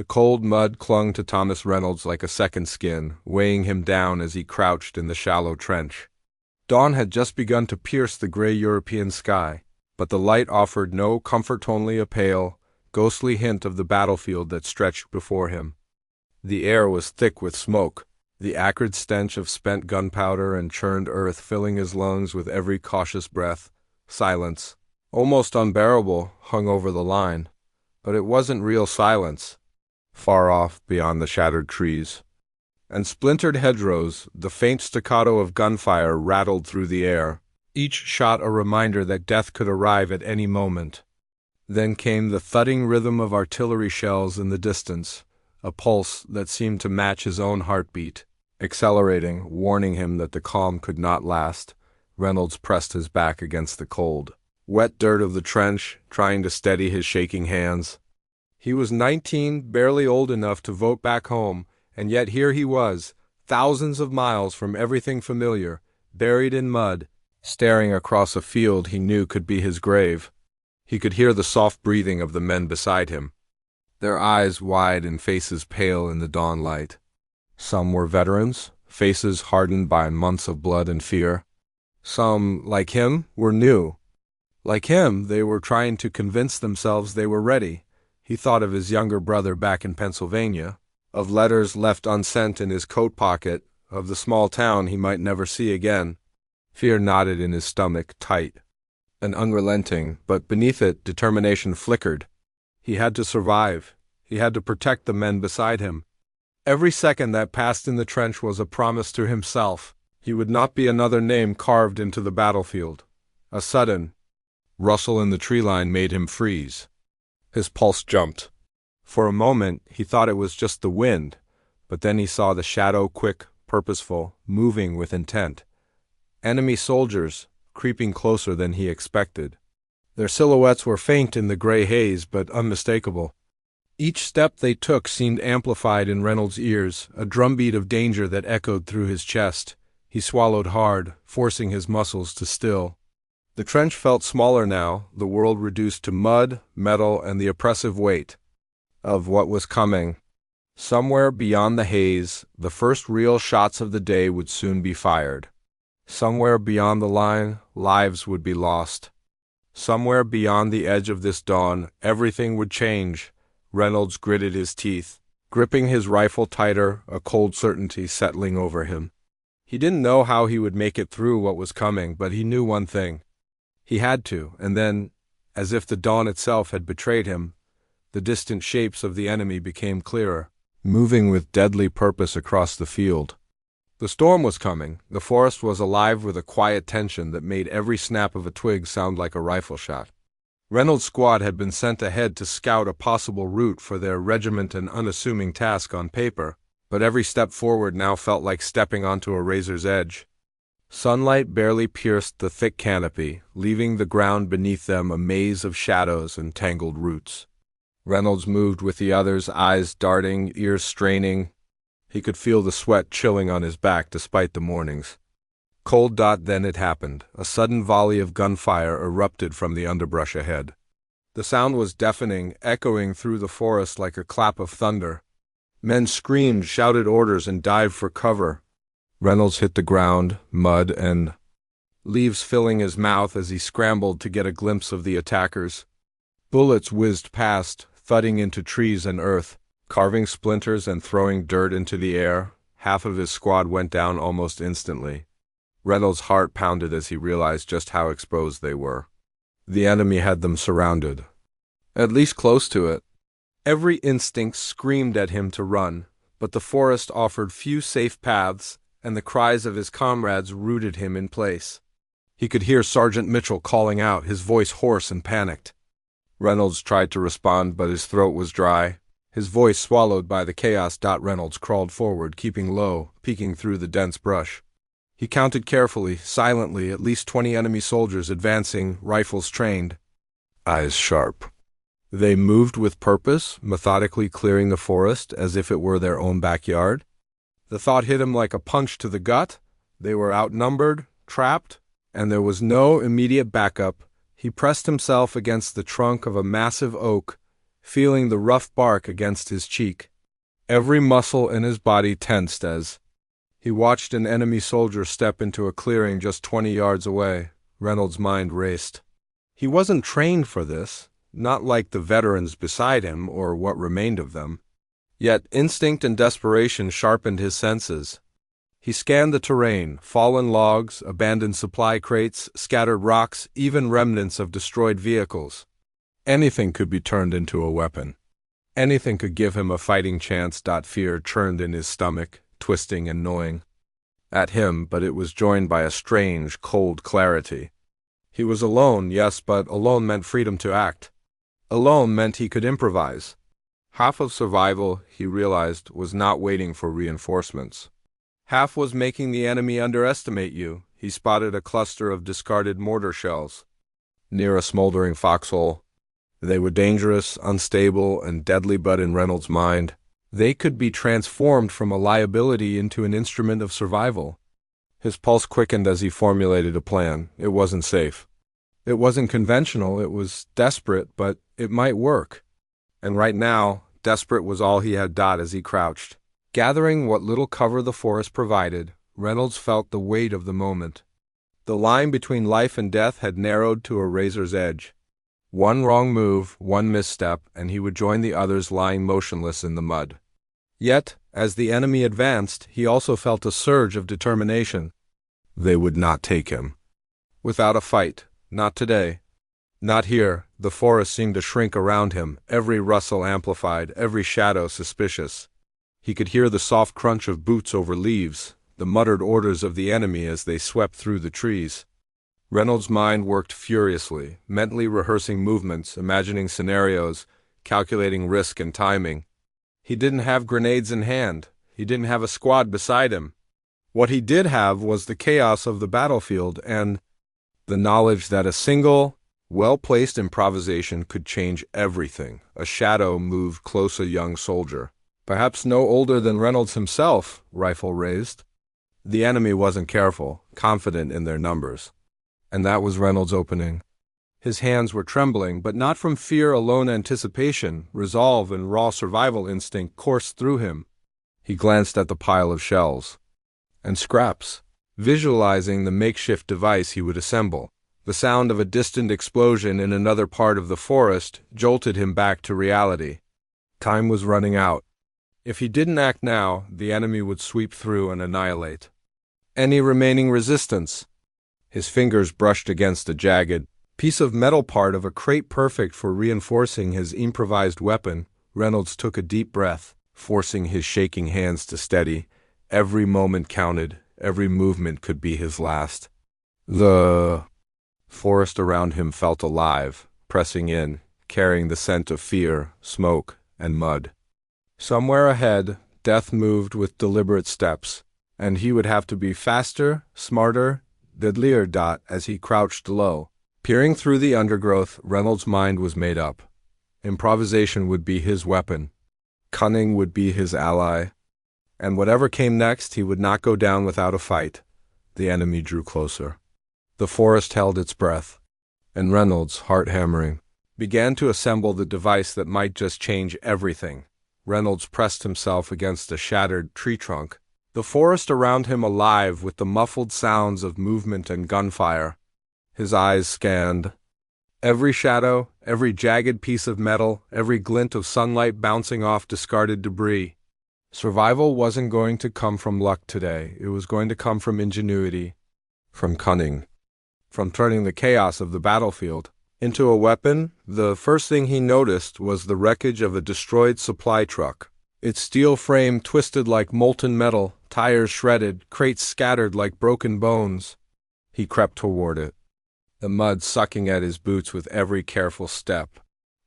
The cold mud clung to Thomas Reynolds like a second skin, weighing him down as he crouched in the shallow trench. Dawn had just begun to pierce the gray European sky, but the light offered no comfort, only a pale, ghostly hint of the battlefield that stretched before him. The air was thick with smoke, the acrid stench of spent gunpowder and churned earth filling his lungs with every cautious breath. Silence, almost unbearable, hung over the line. But it wasn't real silence. Far off, beyond the shattered trees and splintered hedgerows, the faint staccato of gunfire rattled through the air, each shot a reminder that death could arrive at any moment. Then came the thudding rhythm of artillery shells in the distance, a pulse that seemed to match his own heartbeat. Accelerating, warning him that the calm could not last, Reynolds pressed his back against the cold, wet dirt of the trench, trying to steady his shaking hands. He was 19, barely old enough to vote back home, and yet here he was, thousands of miles from everything familiar, buried in mud, staring across a field he knew could be his grave. He could hear the soft breathing of the men beside him, their eyes wide and faces pale in the dawn light. Some were veterans, faces hardened by months of blood and fear. Some, like him, were new. Like him, they were trying to convince themselves they were ready. He thought of his younger brother back in Pennsylvania, of letters left unsent in his coat pocket, of the small town he might never see again. Fear knotted in his stomach, tight and unrelenting, but beneath it determination flickered. He had to survive. He had to protect the men beside him. Every second that passed in the trench was a promise to himself. He would not be another name carved into the battlefield. A sudden rustle in the tree line made him freeze. His pulse jumped. For a moment, he thought it was just the wind, but then he saw the shadow, quick, purposeful, moving with intent. Enemy soldiers, creeping closer than he expected. Their silhouettes were faint in the gray haze, but unmistakable. Each step they took seemed amplified in Reynolds' ears, a drumbeat of danger that echoed through his chest. He swallowed hard, forcing his muscles to still. The trench felt smaller now, the world reduced to mud, metal, and the oppressive weight of what was coming. Somewhere beyond the haze, the first real shots of the day would soon be fired. Somewhere beyond the line, lives would be lost. Somewhere beyond the edge of this dawn, everything would change. Reynolds gritted his teeth, gripping his rifle tighter, a cold certainty settling over him. He didn't know how he would make it through what was coming, but he knew one thing. He had to, and then, as if the dawn itself had betrayed him, the distant shapes of the enemy became clearer, moving with deadly purpose across the field. The storm was coming. The forest was alive with a quiet tension that made every snap of a twig sound like a rifle shot. Reynolds' squad had been sent ahead to scout a possible route for their regiment, an unassuming task on paper, but every step forward now felt like stepping onto a razor's edge. Sunlight barely pierced the thick canopy, leaving the ground beneath them a maze of shadows and tangled roots. Reynolds moved with the others, eyes darting, ears straining. He could feel the sweat chilling on his back despite the mornings. Cold dot, then it happened. A sudden volley of gunfire erupted from the underbrush ahead. The sound was deafening, echoing through the forest like a clap of thunder. Men screamed, shouted orders, and dived for cover. Reynolds hit the ground, mud and leaves filling his mouth as he scrambled to get a glimpse of the attackers. Bullets whizzed past, thudding into trees and earth, carving splinters and throwing dirt into the air. Half of his squad went down almost instantly. Reynolds' heart pounded as he realized just how exposed they were. The enemy had them surrounded. At least close to it. Every instinct screamed at him to run, but the forest offered few safe paths, and the cries of his comrades rooted him in place. He could hear Sergeant Mitchell calling out, his voice hoarse and panicked. Reynolds tried to respond, but his throat was dry, his voice swallowed by the chaos. Reynolds crawled forward, keeping low, peeking through the dense brush. He counted carefully, silently, at least 20 enemy soldiers advancing, rifles trained, eyes sharp. They moved with purpose, methodically clearing the forest as if it were their own backyard. The thought hit him like a punch to the gut. They were outnumbered, trapped, and there was no immediate backup. He pressed himself against the trunk of a massive oak, feeling the rough bark against his cheek. Every muscle in his body tensed as he watched an enemy soldier step into a clearing just 20 yards away. Reynolds' mind raced. He wasn't trained for this, not like the veterans beside him or what remained of them. Yet instinct and desperation sharpened his senses. He scanned the terrain, fallen logs, abandoned supply crates, scattered rocks, even remnants of destroyed vehicles. Anything could be turned into a weapon. Anything could give him a fighting chance. Fear churned in his stomach, twisting and gnawing at him, but it was joined by a strange, cold clarity. He was alone, yes, but alone meant freedom to act. Alone meant he could improvise. Half of survival, he realized, was not waiting for reinforcements. Half was making the enemy underestimate you. He spotted a cluster of discarded mortar shells near a smoldering foxhole. They were dangerous, unstable, and deadly, but in Reynolds' mind, they could be transformed from a liability into an instrument of survival. His pulse quickened as he formulated a plan. It wasn't safe. It wasn't conventional. It was desperate, but it might work. And right now, desperate was all he had. As he crouched, gathering what little cover the forest provided, Reynolds felt the weight of the moment. The line between life and death had narrowed to a razor's edge. One wrong move, one misstep, and he would join the others lying motionless in the mud. Yet, as the enemy advanced, he also felt a surge of determination. They would not take him. Without a fight. Not today. Not here. The forest seemed to shrink around him, every rustle amplified, every shadow suspicious. He could hear the soft crunch of boots over leaves, the muttered orders of the enemy as they swept through the trees. Reynolds' mind worked furiously, mentally rehearsing movements, imagining scenarios, calculating risk and timing. He didn't have grenades in hand. He didn't have a squad beside him. What he did have was the chaos of the battlefield and the knowledge that a single, well-placed improvisation could change everything. A shadow moved close. A young soldier, perhaps no older than Reynolds himself, rifle raised. The enemy wasn't careful, confident in their numbers. And that was Reynolds' opening. His hands were trembling, but not from fear alone. Anticipation, resolve, and raw survival instinct coursed through him. He glanced at the pile of shells and scraps, visualizing the makeshift device he would assemble. The sound of a distant explosion in another part of the forest jolted him back to reality. Time was running out. If he didn't act now, the enemy would sweep through and annihilate any remaining resistance. His fingers brushed against a jagged piece of metal, part of a crate perfect for reinforcing his improvised weapon. Reynolds took a deep breath, forcing his shaking hands to steady. Every moment counted. Every movement could be his last. The forest around him felt alive, pressing in, carrying the scent of fear, smoke, and mud. Somewhere ahead, death moved with deliberate steps, and he would have to be faster, smarter, deadlier. As he crouched low, peering through the undergrowth, Reynolds' mind was made up. Improvisation would be his weapon. Cunning would be his ally. And whatever came next, he would not go down without a fight. The enemy drew closer. The forest held its breath. And Reynolds, heart hammering, began to assemble the device that might just change everything. Reynolds pressed himself against a shattered tree trunk, the forest around him alive with the muffled sounds of movement and gunfire. His eyes scanned every shadow, every jagged piece of metal, every glint of sunlight bouncing off discarded debris. Survival wasn't going to come from luck today. It was going to come from ingenuity, from cunning, from turning the chaos of the battlefield into a weapon. The first thing he noticed was the wreckage of a destroyed supply truck. Its steel frame twisted like molten metal, tires shredded, crates scattered like broken bones. He crept toward it, the mud sucking at his boots with every careful step.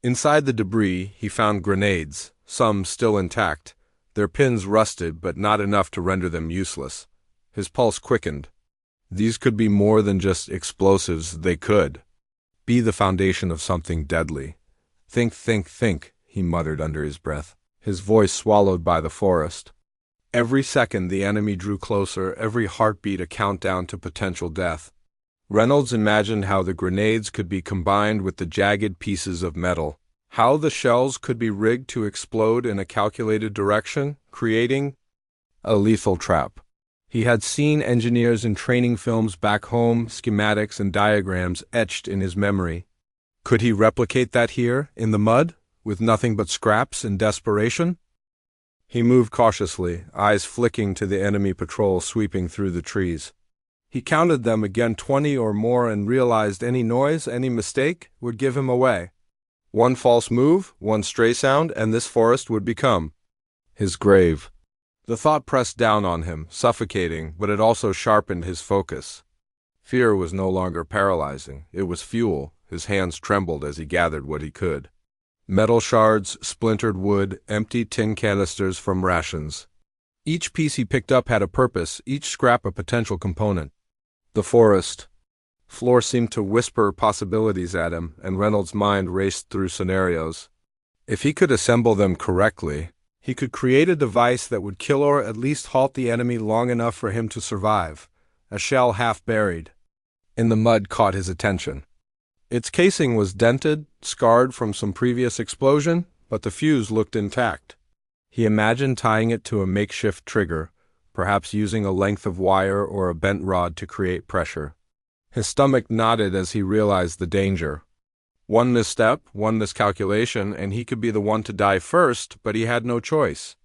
Inside the debris, he found grenades, some still intact, their pins rusted but not enough to render them useless. His pulse quickened. These could be more than just explosives. They could be the foundation of something deadly. Think, think, think, he muttered under his breath, his voice swallowed by the forest. Every second the enemy drew closer, every heartbeat a countdown to potential death. Reynolds imagined how the grenades could be combined with the jagged pieces of metal, How the shells could be rigged to explode in a calculated direction, creating a lethal trap. He had seen engineers in training films back home, schematics and diagrams etched in his memory. Could he replicate that here, in the mud, with nothing but scraps and desperation? He moved cautiously, eyes flicking to the enemy patrol sweeping through the trees. He counted them again, 20 or more, and realized any noise, any mistake, would give him away. One false move, one stray sound, and this forest would become his grave. The thought pressed down on him, suffocating, but it also sharpened his focus. Fear was no longer paralyzing. It was fuel. His hands trembled as he gathered what he could. Metal shards, splintered wood, empty tin canisters from rations. Each piece he picked up had a purpose, each scrap a potential component. The forest floor seemed to whisper possibilities at him, and Reynolds' mind raced through scenarios. If he could assemble them correctly, he could create a device that would kill or at least halt the enemy long enough for him to survive. A shell half buried in the mud caught his attention. Its casing was dented, scarred from some previous explosion, but the fuse looked intact. He imagined tying it to a makeshift trigger, perhaps using a length of wire or a bent rod to create pressure. His stomach knotted as he realized the danger. One misstep, one miscalculation, and he could be the one to die first, but he had no choice.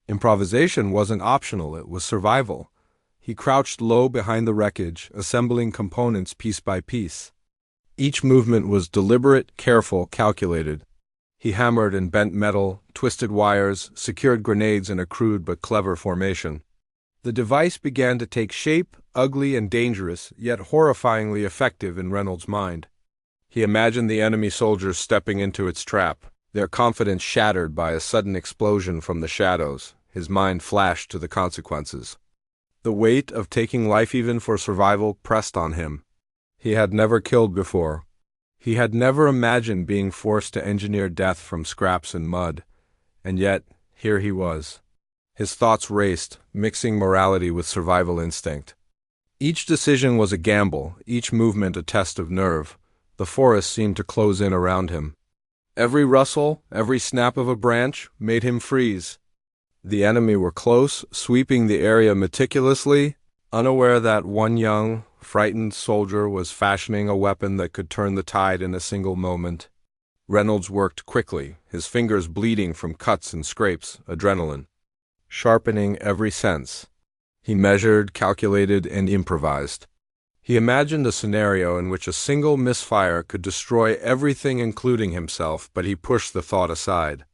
Improvisation wasn't optional, it was survival. He crouched low behind the wreckage, assembling components piece by piece. Each movement was deliberate, careful, calculated. He hammered and bent metal, twisted wires, secured grenades in a crude but clever formation. The device began to take shape, ugly and dangerous, yet horrifyingly effective in Reynolds' mind. He imagined the enemy soldiers stepping into its trap, their confidence shattered by a sudden explosion from the shadows. His mind flashed to the consequences. The weight of taking life even for survival pressed on him. He had never killed before. He had never imagined being forced to engineer death from scraps and mud. And yet, here he was. His thoughts raced, mixing morality with survival instinct. Each decision was a gamble, each movement a test of nerve. The forest seemed to close in around him. Every rustle, every snap of a branch, made him freeze. The enemy were close, sweeping the area meticulously, unaware that one young, frightened soldier was fashioning a weapon that could turn the tide in a single moment. Reynolds worked quickly, his fingers bleeding from cuts and scrapes, adrenaline sharpening every sense. He measured, calculated, and improvised. He imagined a scenario in which a single misfire could destroy everything including himself, but he pushed the thought aside.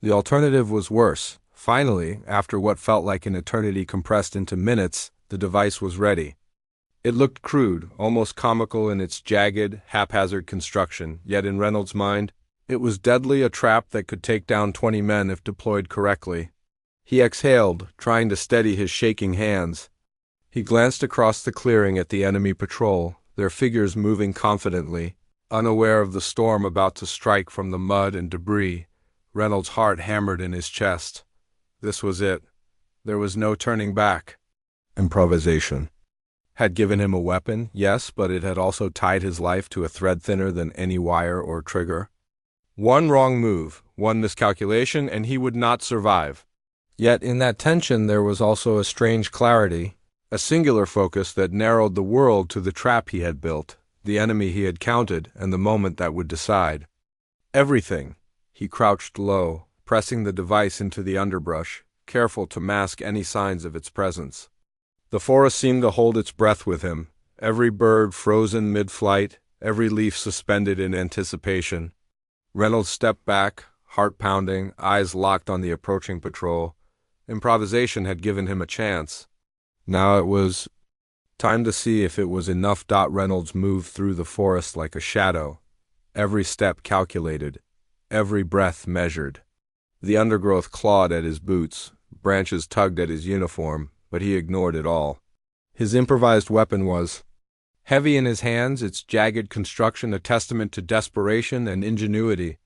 The alternative was worse. Finally, after what felt like an eternity compressed into minutes, the device was ready. It looked crude, almost comical in its jagged, haphazard construction, yet in Reynolds' mind, it was deadly, a trap that could take down 20 men if deployed correctly. He exhaled, trying to steady his shaking hands. He glanced across the clearing at the enemy patrol, their figures moving confidently, unaware of the storm about to strike from the mud and debris. Reynolds' heart hammered in his chest. This was it. There was no turning back. Improvisation had given him a weapon, yes, but it had also tied his life to a thread thinner than any wire or trigger. One wrong move, one miscalculation, and he would not survive. Yet in that tension there was also a strange clarity, a singular focus that narrowed the world to the trap he had built, the enemy he had counted, and the moment that would decide. Everything. He crouched low, pressing the device into the underbrush, careful to mask any signs of its presence. The forest seemed to hold its breath with him, every bird frozen mid-flight, every leaf suspended in anticipation. Reynolds stepped back, heart pounding, eyes locked on the approaching patrol. Improvisation had given him a chance. Now it was time to see if it was enough. Reynolds moved through the forest like a shadow, every step calculated, every breath measured. The undergrowth clawed at his boots, branches tugged at his uniform, but he ignored it all. His improvised weapon was heavy in his hands, its jagged construction a testament to desperation and ingenuity.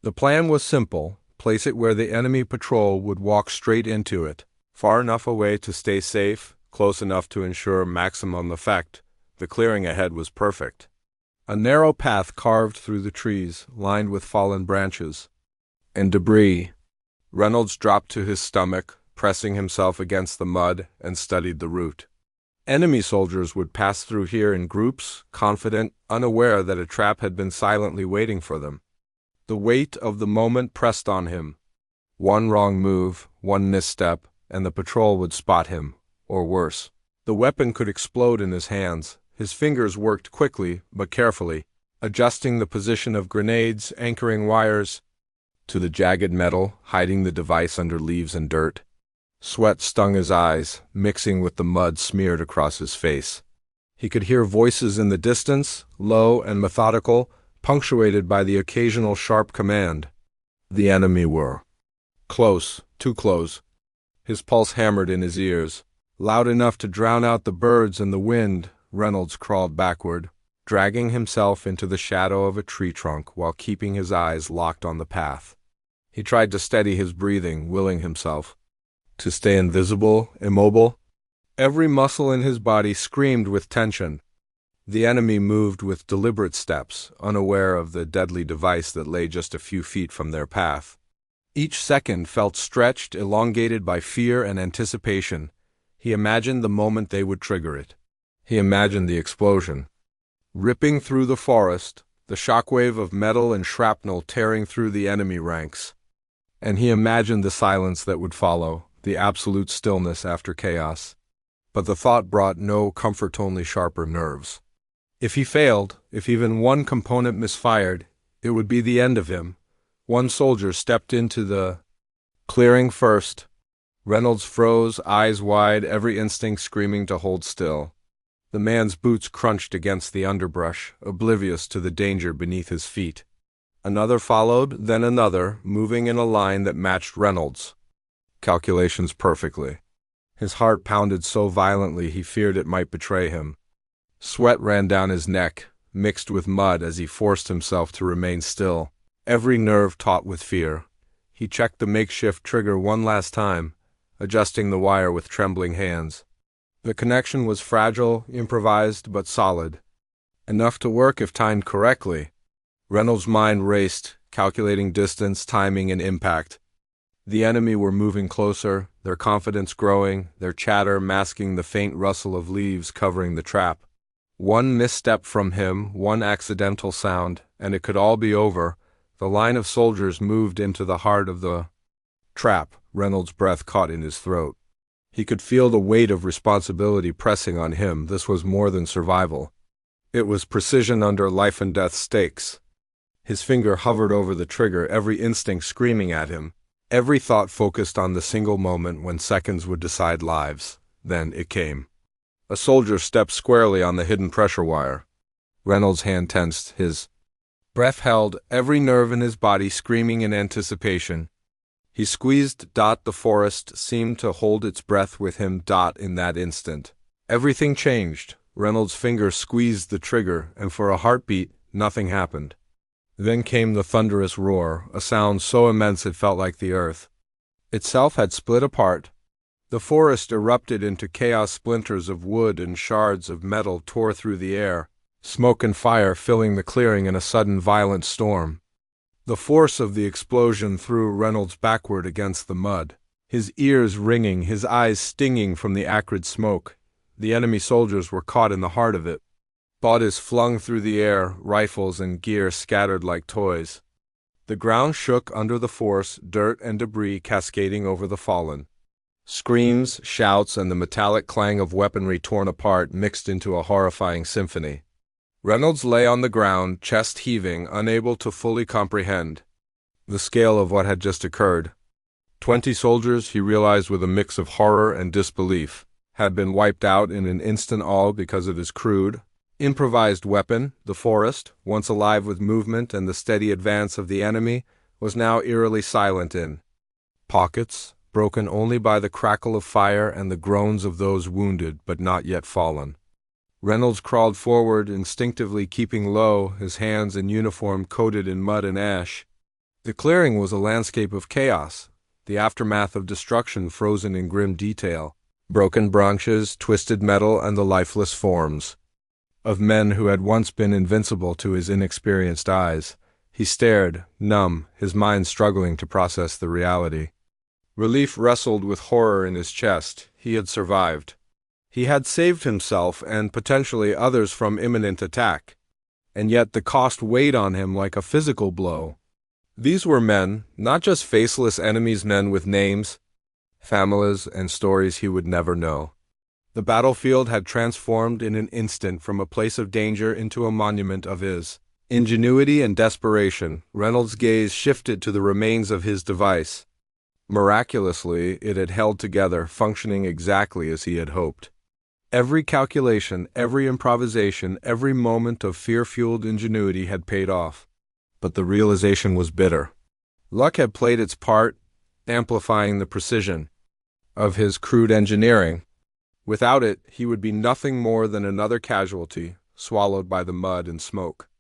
The plan was simple: place it where the enemy patrol would walk straight into it, far enough away to stay safe, close enough to ensure maximum effect. The clearing ahead was perfect. A narrow path carved through the trees, lined with fallen branches and debris. Reynolds dropped to his stomach, pressing himself against the mud, and studied the route. Enemy soldiers would pass through here in groups, confident, unaware that a trap had been silently waiting for them. The weight of the moment pressed on him. One wrong move, one misstep, and the patrol would spot him, or worse. The weapon could explode in his hands. His fingers worked quickly, but carefully, adjusting the position of grenades, anchoring wires to the jagged metal, hiding the device under leaves and dirt. Sweat stung his eyes, mixing with the mud smeared across his face. He could hear voices in the distance, low and methodical, punctuated by the occasional sharp command. The enemy were close, too close. His pulse hammered in his ears. Loud enough to drown out the birds and the wind, Reynolds crawled backward, dragging himself into the shadow of a tree trunk while keeping his eyes locked on the path. He tried to steady his breathing, willing himself to stay invisible, immobile. Every muscle in his body screamed with tension. The enemy moved with deliberate steps, unaware of the deadly device that lay just a few feet from their path. Each second felt stretched, elongated by fear and anticipation. He imagined the moment they would trigger it. He imagined the explosion. Ripping through the forest, the shockwave of metal and shrapnel tearing through the enemy ranks. And he imagined the silence that would follow, the absolute stillness after chaos. But the thought brought no comfort, only sharper nerves. If he failed, if even one component misfired, it would be the end of him. One soldier stepped into the clearing first. Reynolds froze, eyes wide, every instinct screaming to hold still. The man's boots crunched against the underbrush, oblivious to the danger beneath his feet. Another followed, then another, moving in a line that matched Reynolds' calculations perfectly. His heart pounded so violently he feared it might betray him. Sweat ran down his neck, mixed with mud as he forced himself to remain still, every nerve taut with fear. He checked the makeshift trigger one last time, adjusting the wire with trembling hands. The connection was fragile, improvised, but solid. Enough to work if timed correctly. Reynolds' mind raced, calculating distance, timing, and impact. The enemy were moving closer, their confidence growing, their chatter masking the faint rustle of leaves covering the trap. One misstep from him, one accidental sound, and it could all be over. The line of soldiers moved into the heart of the trap. Reynolds' breath caught in his throat. He could feel the weight of responsibility pressing on him. This was more than survival. It was precision under life-and-death stakes. His finger hovered over the trigger, every instinct screaming at him. Every thought focused on the single moment when seconds would decide lives. Then it came. A soldier stepped squarely on the hidden pressure wire. Reynolds' hand tensed, his breath held, every nerve in his body screaming in anticipation. He squeezed. The forest seemed to hold its breath with him. In that instant, everything changed. Reynolds' fingers squeezed the trigger, and for a heartbeat, nothing happened. Then came the thunderous roar, a sound so immense it felt like the earth itself had split apart. The forest erupted into chaos. Splinters of wood and shards of metal tore through the air, smoke and fire filling the clearing in a sudden violent storm. The force of the explosion threw Reynolds backward against the mud, his ears ringing, his eyes stinging from the acrid smoke. The enemy soldiers were caught in the heart of it. Bodies flung through the air, rifles and gear scattered like toys. The ground shook under the force, dirt and debris cascading over the fallen. Screams, shouts, and the metallic clang of weaponry torn apart mixed into a horrifying symphony. Reynolds lay on the ground, chest heaving, unable to fully comprehend the scale of what had just occurred. 20 soldiers, he realized with a mix of horror and disbelief, had been wiped out in an instant, all because of his crude, improvised weapon. The forest, once alive with movement and the steady advance of the enemy, was now eerily silent in pockets, broken only by the crackle of fire and the groans of those wounded but not yet fallen. Reynolds crawled forward, instinctively keeping low, his hands in uniform coated in mud and ash. The clearing was a landscape of chaos, the aftermath of destruction frozen in grim detail, broken branches, twisted metal, and the lifeless forms. of men who had once been invincible to his inexperienced eyes. He stared, numb, his mind struggling to process the reality. Relief wrestled with horror in his chest. He had survived. He had saved himself and potentially others from imminent attack. And yet the cost weighed on him like a physical blow. These were men, not just faceless enemies, men with names, families, and stories he would never know. The battlefield had transformed in an instant from a place of danger into a monument of his ingenuity and desperation. Reynolds' gaze shifted to the remains of his device. Miraculously, it had held together, functioning exactly as he had hoped. Every calculation, every improvisation, every moment of fear-fueled ingenuity had paid off. But the realization was bitter. Luck had played its part, amplifying the precision of his crude engineering. Without it, he would be nothing more than another casualty, swallowed by the mud and smoke.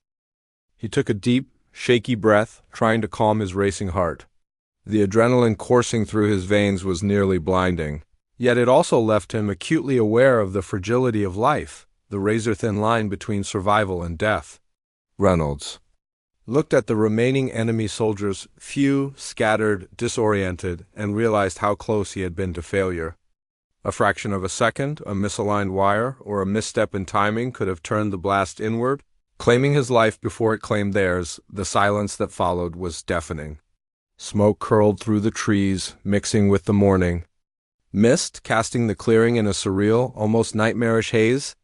He took a deep, shaky breath, trying to calm his racing heart. The adrenaline coursing through his veins was nearly blinding. Yet it also left him acutely aware of the fragility of life, the razor-thin line between survival and death. Reynolds looked at the remaining enemy soldiers, few, scattered, disoriented, and realized how close he had been to failure. A fraction of a second, a misaligned wire, or a misstep in timing could have turned the blast inward, claiming his life before it claimed theirs. The silence that followed was deafening. Smoke curled through the trees, mixing with the morning. Mist, casting the clearing in a surreal, almost nightmarish haze.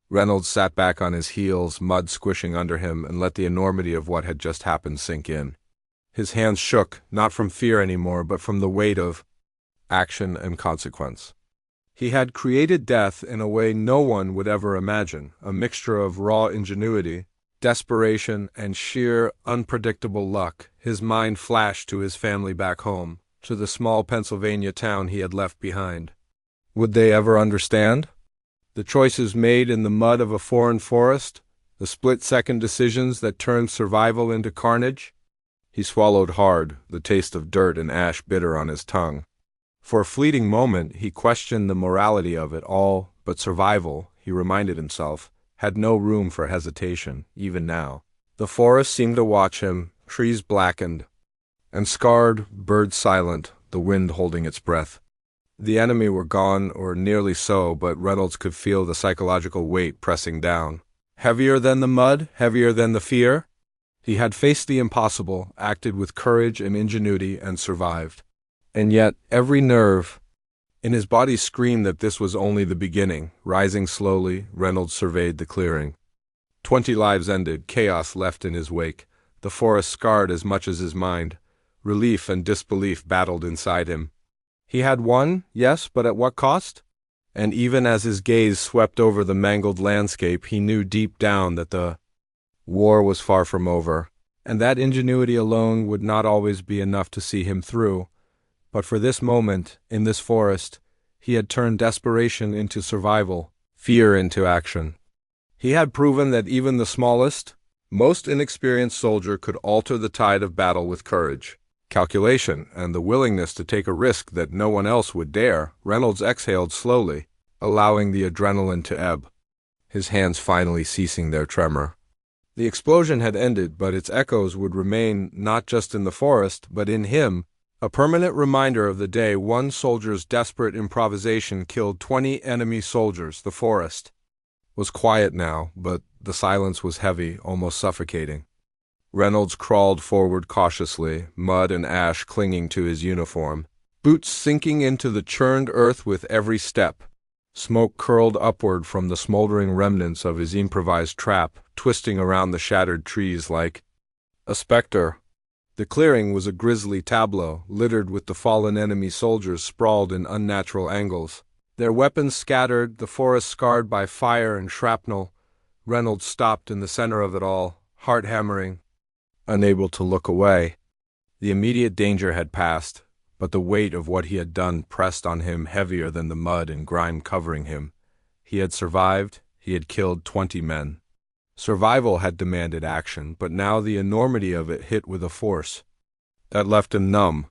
Reynolds sat back on his heels, mud squishing under him, and let the enormity of what had just happened sink in. His hands shook, not from fear anymore, but from the weight of action and consequence. He had created death in a way no one would ever imagine, a mixture of raw ingenuity, desperation, and sheer, unpredictable luck. His mind flashed to his family back home, to the small Pennsylvania town he had left behind. Would they ever understand? The choices made in the mud of a foreign forest, the split-second decisions that turned survival into carnage? He swallowed hard, the taste of dirt and ash bitter on his tongue. For a fleeting moment, he questioned the morality of it all, but survival, he reminded himself, had no room for hesitation, even now. The forest seemed to watch him, trees blackened and scarred, birds silent, the wind holding its breath. The enemy were gone, or nearly so, but Reynolds could feel the psychological weight pressing down. Heavier than the mud, heavier than the fear. He had faced the impossible, acted with courage and ingenuity, and survived. And yet, every nerve in his body screamed that this was only the beginning. Rising slowly, Reynolds surveyed the clearing. 20 lives ended, chaos left in his wake. The forest scarred as much as his mind. Relief and disbelief battled inside him. He had won, yes, but at what cost? And even as his gaze swept over the mangled landscape, he knew deep down that the war was far from over, and that ingenuity alone would not always be enough to see him through. But for this moment, in this forest, he had turned desperation into survival, fear into action. He had proven that even the smallest, most inexperienced soldier could alter the tide of battle with courage, calculation, and the willingness to take a risk that no one else would dare. Reynolds exhaled slowly, allowing the adrenaline to ebb, his hands finally ceasing their tremor. The explosion had ended, but its echoes would remain not just in the forest, but in him, a permanent reminder of the day one soldier's desperate improvisation killed 20 enemy soldiers. The forest was quiet now, but the silence was heavy, almost suffocating. Reynolds crawled forward cautiously, mud and ash clinging to his uniform, boots sinking into the churned earth with every step. Smoke curled upward from the smoldering remnants of his improvised trap, twisting around the shattered trees like a specter. The clearing was a grisly tableau, littered with the fallen enemy soldiers sprawled in unnatural angles. Their weapons scattered, the forest scarred by fire and shrapnel. Reynolds stopped in the center of it all, heart hammering, unable to look away. The immediate danger had passed, but the weight of what he had done pressed on him heavier than the mud and grime covering him. He had survived, he had killed 20 men. Survival had demanded action, but now the enormity of it hit with a force that left him numb.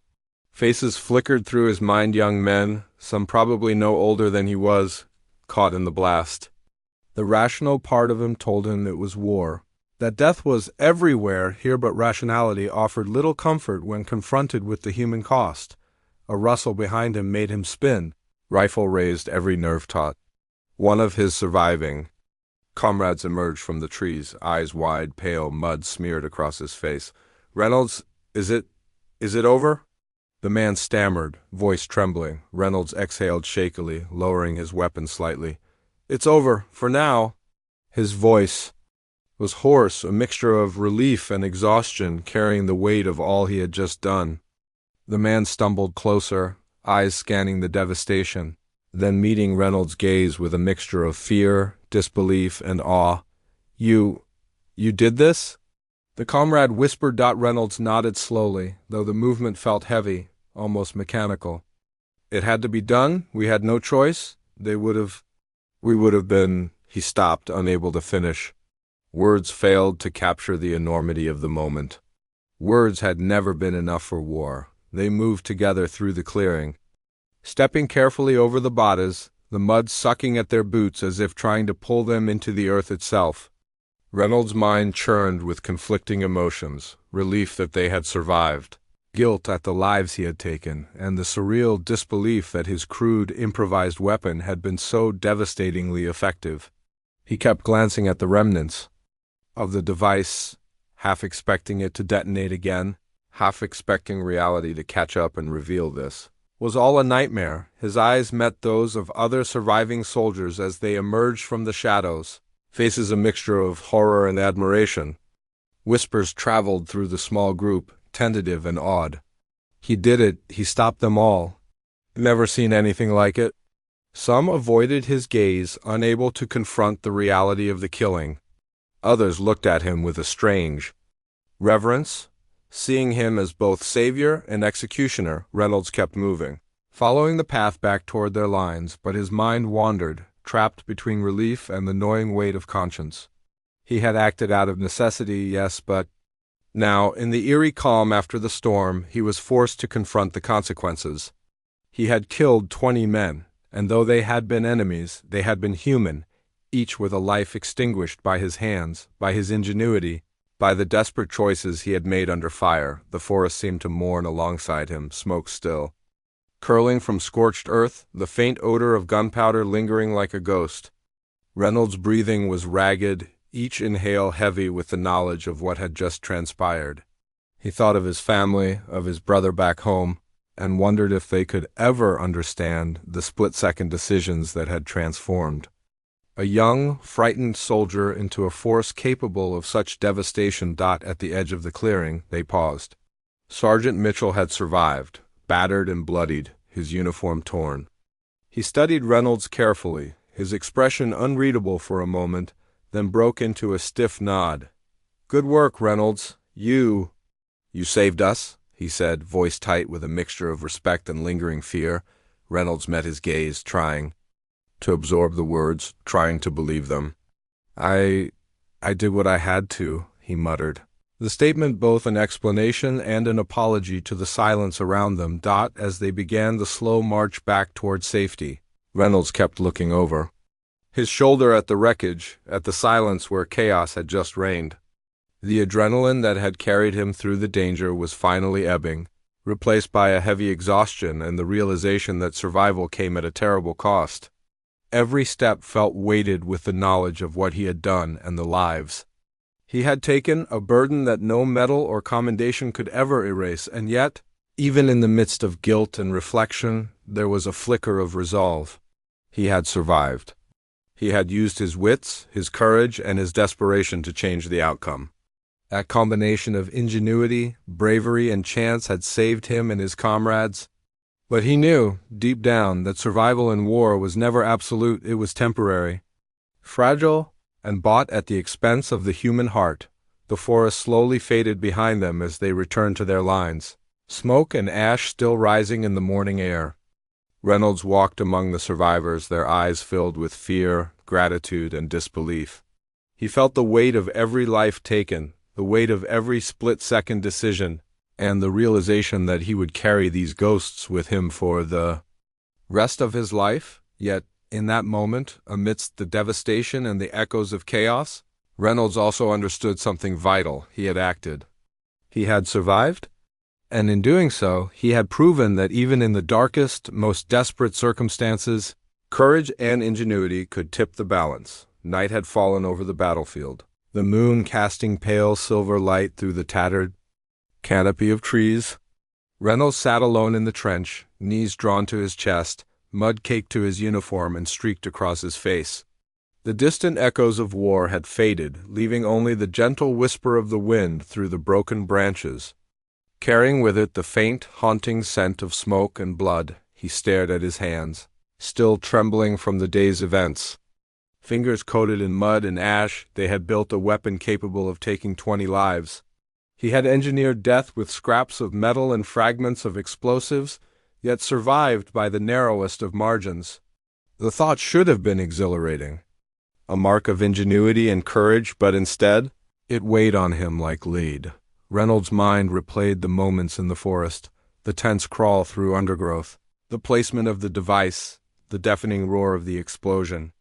Faces flickered through his mind, young men, some probably no older than he was, caught in the blast. The rational part of him told him it was war, that death was everywhere here, but rationality offered little comfort when confronted with the human cost. A rustle behind him made him spin, rifle raised, every nerve taut. One of his surviving comrades emerged from the trees, eyes wide, pale, mud smeared across his face. "Reynolds, is it over?" The man stammered, voice trembling. Reynolds exhaled shakily, lowering his weapon slightly. "It's over, for now." His voice was hoarse, a mixture of relief and exhaustion, carrying the weight of all he had just done. The man stumbled closer, eyes scanning the devastation, then meeting Reynolds' gaze with a mixture of fear, disbelief, and awe. You did this?" The comrade whispered. Reynolds nodded slowly, though the movement felt heavy, almost mechanical. "It had to be done. We had no choice. We would have been—" He stopped, unable to finish. Words failed to capture the enormity of the moment. Words had never been enough for war. They moved together through the clearing, stepping carefully over the bodies, the mud sucking at their boots as if trying to pull them into the earth itself. Reynolds' mind churned with conflicting emotions, relief that they had survived, guilt at the lives he had taken, and the surreal disbelief that his crude, improvised weapon had been so devastatingly effective. He kept glancing at the remnants of the device, half expecting it to detonate again, half expecting reality to catch up and reveal this was all a nightmare. His eyes met those of other surviving soldiers as they emerged from the shadows, faces a mixture of horror and admiration. Whispers traveled through the small group, tentative and awed. "He did it. He stopped them all. Never seen anything like it." Some avoided his gaze, unable to confront the reality of the killing. Others looked at him with a strange reverence. Seeing him as both savior and executioner, Reynolds kept moving, following the path back toward their lines, but his mind wandered, trapped between relief and the gnawing weight of conscience. He had acted out of necessity, yes, but now, in the eerie calm after the storm, he was forced to confront the consequences. He had killed 20 men, and though they had been enemies, they had been human, each with a life extinguished by his hands, by his ingenuity, by the desperate choices he had made under fire. The forest seemed to mourn alongside him, smoke still curling from scorched earth, the faint odor of gunpowder lingering like a ghost. Reynolds' breathing was ragged, each inhale heavy with the knowledge of what had just transpired. He thought of his family, of his brother back home, and wondered if they could ever understand the split-second decisions that had transformed a young, frightened soldier into a force capable of such devastation. At the edge of the clearing, they paused. Sergeant Mitchell had survived, battered and bloodied, his uniform torn. He studied Reynolds carefully, his expression unreadable for a moment, then broke into a stiff nod. "Good work, Reynolds. You saved us," he said, voice tight with a mixture of respect and lingering fear. Reynolds met his gaze, trying to absorb the words, trying to believe them. I did what I had to," he muttered. The statement both an explanation and an apology to the silence around them. As they began the slow march back toward safety, Reynolds kept looking over his shoulder at the wreckage, at the silence where chaos had just reigned. The adrenaline that had carried him through the danger was finally ebbing, replaced by a heavy exhaustion and the realization that survival came at a terrible cost. Every step felt weighted with the knowledge of what he had done and the lives he had taken, a burden that no medal or commendation could ever erase, and yet, even in the midst of guilt and reflection, there was a flicker of resolve. He had survived. He had used his wits, his courage, and his desperation to change the outcome. That combination of ingenuity, bravery, and chance had saved him and his comrades. But he knew, deep down, that survival in war was never absolute. It was temporary, fragile, and bought at the expense of the human heart. The forest slowly faded behind them as they returned to their lines, smoke and ash still rising in the morning air. Reynolds walked among the survivors, their eyes filled with fear, gratitude, and disbelief. He felt the weight of every life taken, the weight of every split-second decision, and the realization that he would carry these ghosts with him for the rest of his life. Yet In that moment, amidst the devastation and the echoes of chaos, Reynolds also understood something vital. He had acted. He had survived, and in doing so, he had proven that even in the darkest, most desperate circumstances, courage and ingenuity could tip the balance. Night had fallen over the battlefield, the moon casting pale silver light through the tattered canopy of trees. Reynolds sat alone in the trench, knees drawn to his chest, mud caked to his uniform and streaked across his face. The distant echoes of war had faded, leaving only the gentle whisper of the wind through the broken branches. Carrying with it the faint, haunting scent of smoke and blood, he stared at his hands, still trembling from the day's events. Fingers coated in mud and ash, they had built a weapon capable of taking 20 lives. He had engineered death with scraps of metal and fragments of explosives, yet survived by the narrowest of margins. The thought should have been exhilarating, a mark of ingenuity and courage, but instead, it weighed on him like lead. Reynolds' mind replayed the moments in the forest, the tense crawl through undergrowth, the placement of the device, the deafening roar of the explosion.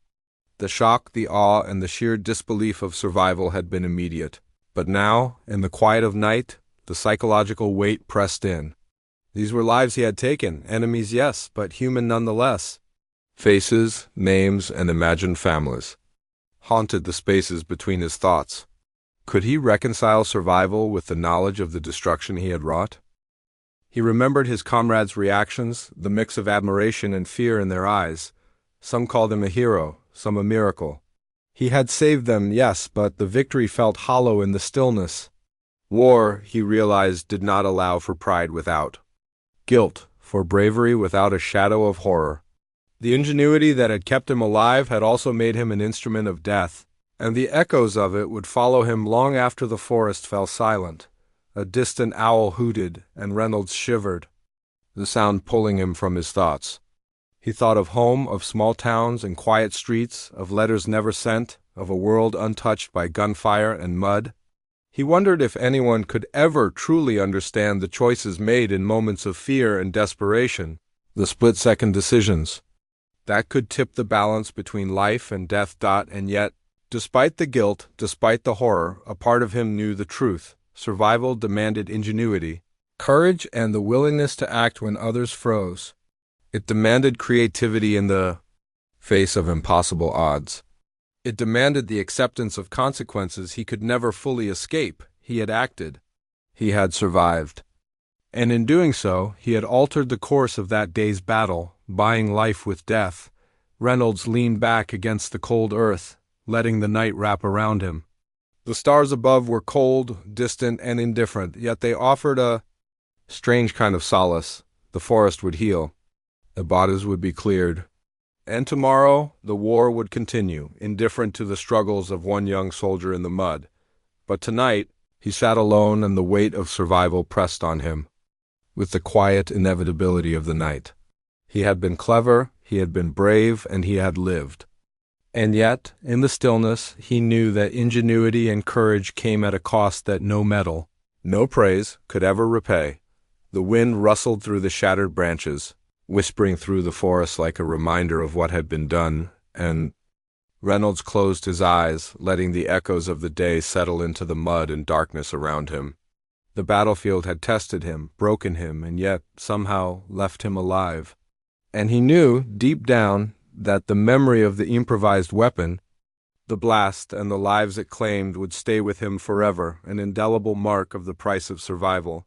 The shock, the awe, and the sheer disbelief of survival had been immediate. But now, in the quiet of night, the psychological weight pressed in. These were lives he had taken, enemies, yes, but human nonetheless. Faces, names, and imagined families haunted the spaces between his thoughts. Could he reconcile survival with the knowledge of the destruction he had wrought? He remembered his comrades' reactions, the mix of admiration and fear in their eyes. Some called him a hero, some a miracle. He had saved them, yes, but the victory felt hollow in the stillness. War, he realized, did not allow for pride without guilt, for bravery without a shadow of horror. The ingenuity that had kept him alive had also made him an instrument of death, and the echoes of it would follow him long after the forest fell silent. A distant owl hooted, and Reynolds shivered, the sound pulling him from his thoughts. He thought of home, of small towns and quiet streets, of letters never sent, of a world untouched by gunfire and mud. He wondered if anyone could ever truly understand the choices made in moments of fear and desperation, the split-second decisions that could tip the balance between life and death. And yet, despite the guilt, despite the horror, a part of him knew the truth. Survival demanded ingenuity, courage, and the willingness to act when others froze. It demanded creativity in the face of impossible odds. It demanded the acceptance of consequences he could never fully escape. He had acted. He had survived. And in doing so, he had altered the course of that day's battle, buying life with death. Reynolds leaned back against the cold earth, letting the night wrap around him. The stars above were cold, distant, and indifferent, yet they offered a strange kind of solace. The forest would heal. The bodies would be cleared. And tomorrow, the war would continue, indifferent to the struggles of one young soldier in the mud. But tonight, he sat alone and the weight of survival pressed on him, with the quiet inevitability of the night. He had been clever, he had been brave, and he had lived. And yet, in the stillness, he knew that ingenuity and courage came at a cost that no medal, no praise, could ever repay. The wind rustled through the shattered branches, whispering through the forest like a reminder of what had been done, and Reynolds closed his eyes, letting the echoes of the day settle into the mud and darkness around him. The battlefield had tested him, broken him, and yet, somehow, left him alive. And he knew, deep down, that the memory of the improvised weapon, the blast and the lives it claimed would stay with him forever, an indelible mark of the price of survival.